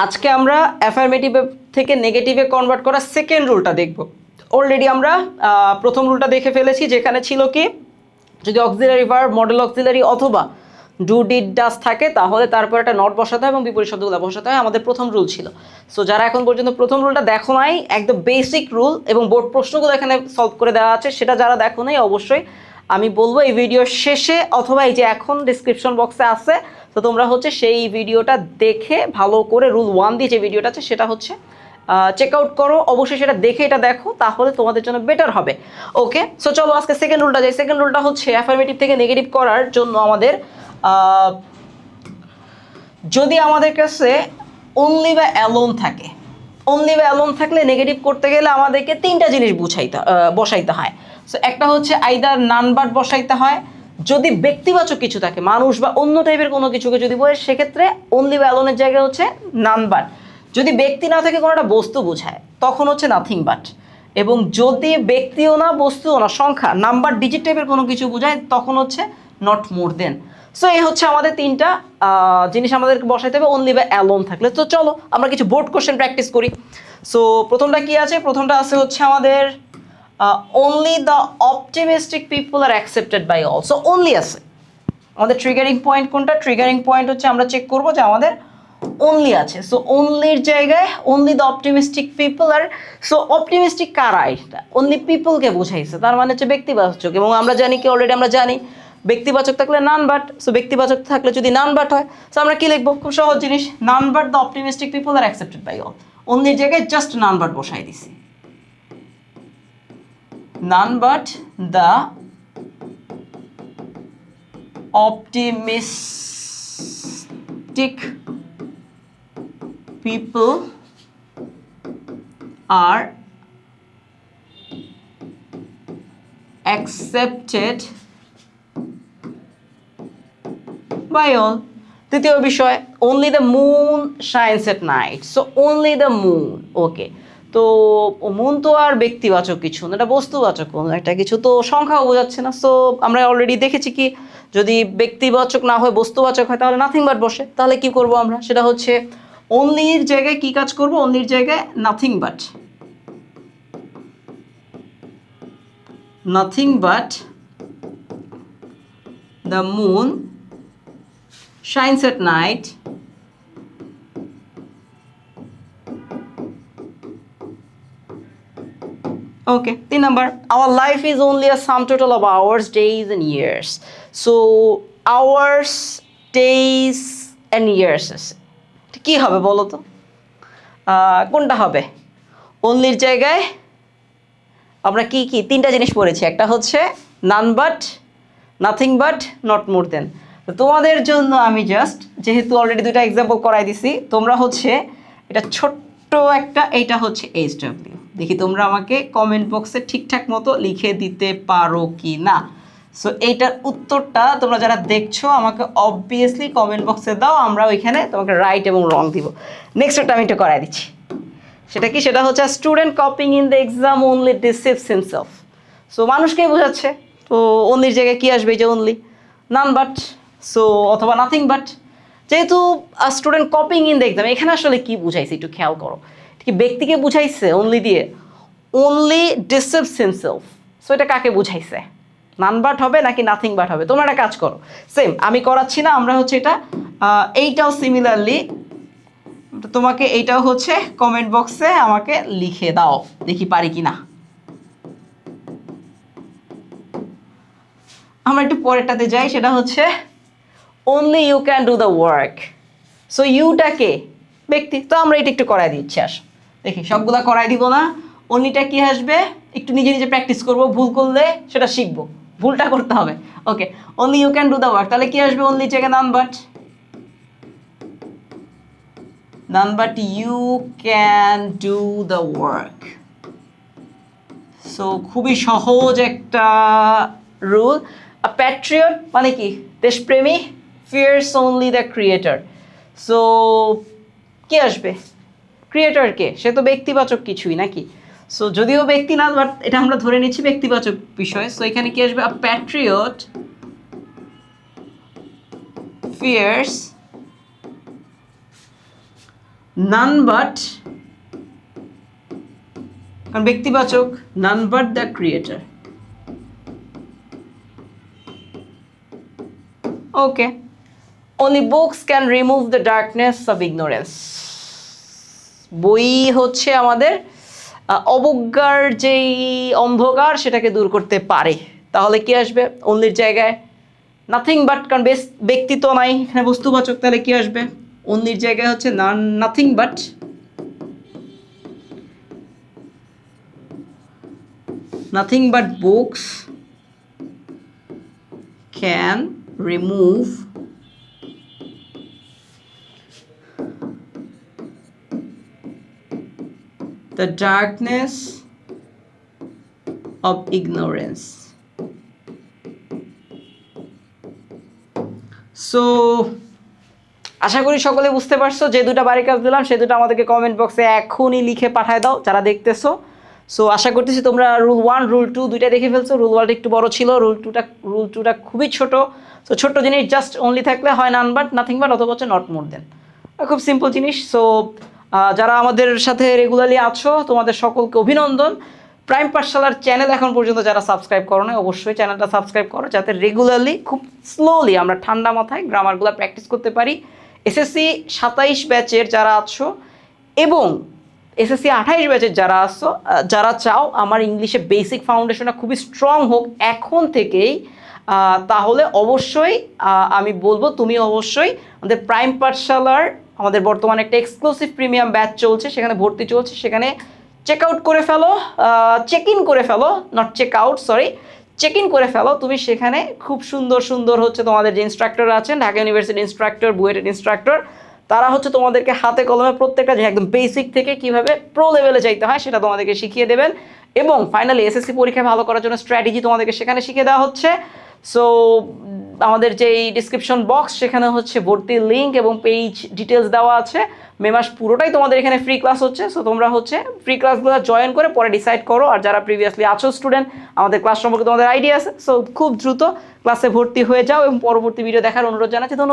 আজকে আমরা অ্যাফার্মেটিভ থেকে নেগেটিভে কনভার্ট করা সেকেন্ড রুলটা দেখব। অলরেডি আমরা প্রথম রুলটা দেখে ফেলেছি, যেখানে ছিল কি, যদি অক্সিলারি ভার্ব, মডেল অক্সিলারি অথবা ডু ডিড ডাজ থাকে তাহলে তারপর একটা নট বসাতে হয় এবং বিপরীত শব্দগুলো বসাতে হয়। আমাদের প্রথম রুল ছিল। সো যারা এখন পর্যন্ত প্রথম রুলটা দেখো নাই, একদম বেসিক রুল এবং বোর্ড প্রশ্নগুলো এখানে সলভ করে দেওয়া আছে, সেটা যারা দেখো নাই অবশ্যই আমি বলবো এই ভিডিওর শেষে অথবা এই যে এখন ডিসক্রিপশন বক্সে আছে, তো তোমরা হচ্ছে সেই ভিডিওটা দেখে ভালো করে রুল 1 দিয়ে যে ভিডিওটা আছে সেটা হচ্ছে চেক আউট করো। অবশ্যই সেটা দেখে এটা দেখো, তাহলে তোমাদের জন্য বেটার হবে। ওকে, সো চলো আজকে সেকেন্ড রুলটা যাই। সেকেন্ড রুলটা হচ্ছে অ্যাফার্মেটিভ থেকে নেগেটিভ করার জন্য আমাদের যদি আমাদের কাছে অনলি বা অ্যালোন থাকে, অনলি বা অ্যালোন থাকলে নেগেটিভ করতে গেলে আমাদেরকে তিনটা জিনিস বসাইতে হয়। সো একটা হচ্ছে আইদার নান বাট বসাইতে হয়, যদি ব্যক্তিবাচক কিছু থাকে, মানুষ বা অন্য টাইপের কোনো কিছুকে যদি বলে সেক্ষেত্রে অনলি বা অ্যালোনের জায়গায় হচ্ছে নান বাট। যদি ব্যক্তি না থাকে, কোনো একটা বস্তু বোঝায়, তখন হচ্ছে নাথিং বাট। এবং যদি ব্যক্তিও না, বস্তুও না, সংখ্যা, নাম্বার, ডিজিট টাইপের কোনো কিছু বোঝায়, তখন হচ্ছে নট মোর দেন। সো এই হচ্ছে আমাদের তিনটা জিনিস আমাদেরকে বসাইতে হবে অনলি বা অ্যালোন থাকলে। তো চলো আমরা কিছু বোর্ড কোশ্চেন প্র্যাকটিস করি। সো প্রথমটা কি আছে? প্রথমটা আছে হচ্ছে আমাদের only the optimistic people are accepted by all. So only আছে আমাদের ট্রিগারিং পয়েন্ট কোনটা? ট্রিগারিং পয়েন্ট হচ্ছে আমরা চেক করবো যে আমাদের অনলি আছে। সো অনলির জায়গায় অনলি দ্য অপটিমিস্টিক পিপল। আর সো অপটিমিস্টিক কারা? এটা অনলি পিপলকে বোঝাইছে, তার মানে হচ্ছে ব্যক্তিবাচক। এবং আমরা জানি কি, অলরেডি আমরা জানি ব্যক্তিবাচক থাকলে নান বাট। সো ব্যক্তিবাচক থাকলে যদি নান বাট হয়, সো আমরা কি লিখবো? খুব সহজ জিনিস, none but the optimistic people are accepted by all. অনলির জায়গায় জাস্ট নান বাট বসাই দিছি, none but the optimistic people are accepted by all. তৃতীয় বিষয়, only the moon shines at night. So only the moon. ওকে, তো moon তো আর ব্যক্তিবাচক কিছু না, এটা বস্তুবাচক কোনো একটা কিছু, তো সংখ্যাও বোঝাচ্ছে না। সো আমরা অলরেডি দেখেছি কি, যদি ব্যক্তিবাচক না হয় বস্তুবাচক হয় তাহলে নাথিং বাট বসে। তাহলে কি করব আমরা? সেটা হচ্ছে অনলির জায়গায় কি কাজ করব? অনলির জায়গায় nothing but, nothing but the moon shines at night okay. 3 number, our life is only a sum total of hours, days and years. So hours, days and years আছে, কি হবে বলো তো? কোনটা হবে? অনলির জায়গায় আমরা কি কি তিনটা জিনিস পড়েছি, একটা হচ্ছে none but, nothing but, not more than. তো তোমাদের জন্য আমি জাস্ট, যেহেতু অলরেডি দুইটা এক্সাম্পল করাই দিছি, তোমরা হচ্ছে এটা ছোট্ট একটা, এইটা হচ্ছে এইচডব্লিউ, দেখি তোমরা আমাকে কমেন্ট বক্সে ঠিকঠাক মতো লিখে দিতে পারো কি না। সো এইটার উত্তরটা তোমরা যারা দেখছো আমাকে অবভিয়াসলি কমেন্ট বক্সে দাও, আমরা ওইখানে তোমাকে রাইট এবং রং দিব। নেক্সট একটা আমি একটু করাই দিচ্ছি, সেটা কি? সেটা হচ্ছে student coping in the exam only deceives himself. So মানুষকেই বোঝাচ্ছে, তো অনলির জায়গায় কি আসবে? এই যে অনলি, নান বাট, সো অথবা নাথিং বাট। যেহেতু student coping in the exam, এখানে আসলে কি বুঝাইছে একটু খেয়াল করো, কি ব্যক্তিকে বুঝাইছে অনলি দিয়ে? Only deceives himself. সো এটা কাকে বুঝাইছে? নান বাট হবে নাকি নাথিং বাট হবে? তোমরা একটা কাজ করো, সেম আমি করাচ্ছি না, আমরা হচ্ছে এটা এইটাও সিমিলারলি তোমাকে, এইটাও হচ্ছে কমেন্ট বক্সে আমাকে লিখে দাও, দেখি পারি কি না। আমরা একটু পরেরটাতে যাই, সেটা হচ্ছে only you can do the work. So ইউটাকে ব্যক্তি, তো আমরা এটা একটু করাই দিচ্ছি। আস দেখি, সবগুলা করাই দিব না, অনলিটা কি আসবে একটু নিজে নিজে প্র্যাকটিস করব, ভুল করলে সেটা শিখবো, ভুলটা করতে হবে। Okay, only you can do the work, তাহলে কি আসবে? অনলি জায়গায় none but, none but you can do the work. So খুবই সহজ একটা রুল। A patriot মানে কি? দেশপ্রেমী। Fears only the creator. So কি আসবে? ক্রিয়েটর কে? সে তো ব্যক্তিবাচক কিছুই নাকি? সো যদিও ব্যক্তি না, বাট এটা আমরা ধরে নিচ্ছি ব্যক্তিবাচক বিষয়। সো এখানে কি আসবে? A patriot fears none but, কারণ ব্যক্তিবাচক, none but the creator. Okay, only books can remove the darkness of ignorance. বই হচ্ছে আমাদের অবজ্ঞার যেই অন্ধকার সেটাকে দূর করতে পারে। তাহলে কি আসবে অন্যের জায়গায়? নাথিং বাট, কারণ ব্যক্তি তো নাই এখানে বস্তুবাচক, তাহলে কি আসবে অন্যের জায়গায় হচ্ছে nothing but books can remove the darkness of ignorance. So আশা করি সকলে বুঝতে পারছো। যে দুটো বাড়ি কাজ দিলাম সে দুটো আমাদেরকে কমেন্ট বক্সে এখনই লিখে পাঠায় দাও যারা দেখতেছো। সো আশা করতেছি তোমরা রুল 1 রুল 2 দুইটা দেখে ফেলছো। রুল 1টা একটু বড় ছিল, রুল টুটা খুবই ছোট। সো ছোট্ট জিনিস জাস্ট অনলি থাকলে হয় নান বাট, নাথিং বাট, অথবা হচ্ছে নট মোর দেন। খুব সিম্পল জিনিস। সো যারা আমাদের সাথে রেগুলারলি আছো তোমাদের সকলকে অভিনন্দন। প্রাইম পাঠশালার চ্যানেল এখন পর্যন্ত যারা সাবস্ক্রাইব করো না অবশ্যই চ্যানেলটা সাবস্ক্রাইব করো, যাতে রেগুলারলি খুব স্লোলি আমরা ঠান্ডা মাথায় গ্রামারগুলো প্র্যাকটিস করতে পারি। এসএসসি 27 ব্যাচের যারা আছো এবং এসএসসি 28 ব্যাচের যারা আছো, যারা চাও আমার ইংলিশে বেসিক ফাউন্ডেশনটা খুবই স্ট্রং হোক এখন থেকেই, তাহলে অবশ্যই আমি বলবো তুমি অবশ্যই আমাদের প্রাইম পাঠশালার আমাদের বর্তমানে একটা এক্সক্লুসিভ প্রিমিয়াম ব্যাচ চলছে, সেখানে ভর্তি চলছে, সেখানে চেক আউট করে ফেলো, চেক ইন করে ফেলো, not check out sorry, check in করে ফেলো। তুমি সেখানে খুব সুন্দর সুন্দর হচ্ছে তোমাদের যে ইনস্ট্রাক্টর আছেন, ঢাকা ইউনিভার্সিটি ইনস্ট্রাক্টর, বুয়েটের ইনস্ট্রাক্টর, তারা হচ্ছে তোমাদেরকে হাতে কলমে প্রত্যেকটা যে একদম বেসিক থেকে কিভাবে প্রো লেভেলে যাইতে হয় সেটা তোমাদেরকে শিখিয়ে দেবেন। এবং ফাইনালি এসএসসি পরীক্ষায় ভালো করার জন্য স্ট্র্যাটেজি তোমাদেরকে সেখানে শিখিয়ে দেওয়া হচ্ছে। সো আমাদের যে ডিসক্রিপশন বক্স সেখানে হচ্ছে ভর্তির লিঙ্ক এবং পেজ ডিটেলস দেওয়া আছে। মে মাস পুরোটাই তোমাদের এখানে ফ্রি ক্লাস হচ্ছে। সো তোমরা হচ্ছে ফ্রি ক্লাসগুলো জয়েন করে পরে ডিসাইড করো। আর যারা প্রিভিয়াসলি আছো স্টুডেন্ট, আমাদের ক্লাস সম্পর্কে তোমাদের আইডিয়া আছে, সো খুব দ্রুত ক্লাসে ভর্তি হয়ে যাও এবং পরবর্তী ভিডিও দেখার অনুরোধ জানাচ্ছি। ধন্যবাদ।